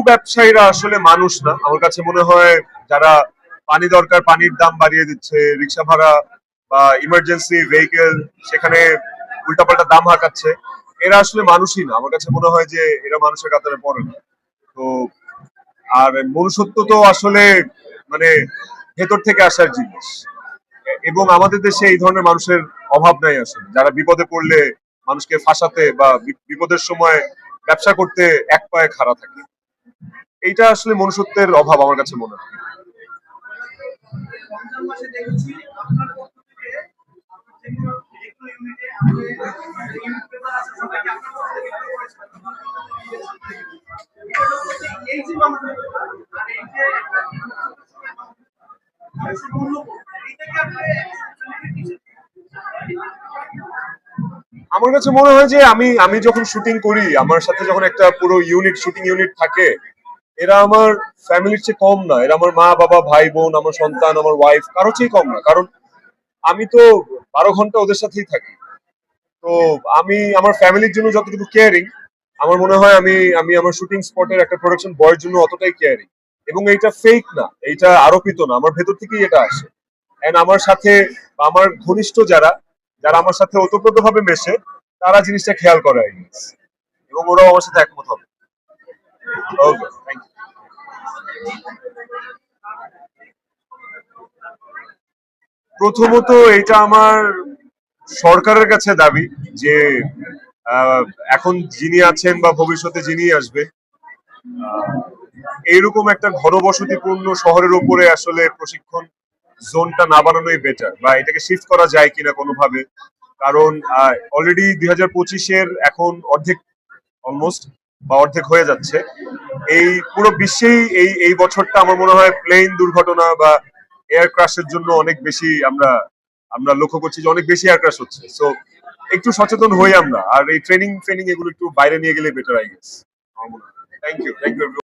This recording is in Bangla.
ব্যবসায়ীরা আসলে মানুষ না আমার কাছে মনে হয়। যারা পানি দরকার পানির দাম বাড়িয়ে দিচ্ছে, রিক্সা ভাড়া বা ইমার্জেন্সি ভেহিকেল সেখানে উল্টাপাল্টা দাম হাঁকাচ্ছে, এরা আসলে মানুষই না। আমার কাছে মনে হয় যে এরা মানুষের কাতারে পড়ে না। তো আর মনুষ্যত্ব তো আসলে মানে ভেতর থেকে আসার জিনিস, এবং আমাদের দেশে এই ধরনের মানুষের অভাব নাই আসলে, যারা বিপদে পড়লে মানুষকে ফাঁসাতে বা বিপদের সময় ব্যবসা করতে এক পায়ে খাড়া থাকে। এইটা আসলে মনুষ্যত্বের অভাব আমার কাছে মনে হয়। আমার কাছে মনে হয় যে আমি আমি যখন শুটিং করি, আমার সাথে যখন একটা পুরো ইউনিট শুটিং ইউনিট থাকে, এরা আমার ফ্যামিলির চেয়ে কম না। এরা আমার মা বাবা ভাই বোন আমার সন্তান আমার ওয়াইফ কারো চেয়ে কম না। কারণ আমি তো 12 ঘন্টা ওদের সাথেই থাকি। তো আমি আমার ফ্যামিলির জন্য যতটুকু কেয়ারিং, আমার মনে হয় আমি আমি আমার শুটিং স্পটের একটা প্রোডাকশন বয়ের জন্য অতটাই কেয়ারিং। এবং এইটা ফেক না, এইটা আরোপিত না, আমার ভেতর থেকেই এটা আসে। এন্ড আমার সাথে বা আমার ঘনিষ্ঠ যারা যারা আমার সাথে ওতপ্রোত ভাবে মেশে, তারা জিনিসটা খেয়াল করে I guess। এবং ওরাও আমার সাথে একমত হবে। ওকে, থ্যাংক ইউ। প্রথমত এটা আমার সরকারের কাছে দাবি যে আহ, এখন যিনি আছেন বা ভবিষ্যতে যিনি আসবে, এইরকম একটা ঘনবসতিপূর্ণ শহরের উপরে আসলে প্রশিক্ষণ জোনটা না বানানোই বেটার, বা এটাকে শিফট করা যায় কিনা কোনোভাবে। কারণ অলরেডি 2025-এর এখন অর্ধেক অলমোস্ট বা অর্ধেক হয়ে যাচ্ছে। এই পুরো বিশ্বেই এই এই বছরটা আমার মনে হয় প্লেন দুর্ঘটনা বা এয়ার ক্রাশের জন্য অনেক বেশি আমরা আমরা লক্ষ্য করছি যে অনেক বেশি এয়ার ক্রাশ হচ্ছে। সো একটু সচেতন হই আমরা, আর এই ট্রেনিং ট্রেনিং এগুলো একটু বাইরে নিয়ে গেলে better I guess. Thank you, thank you.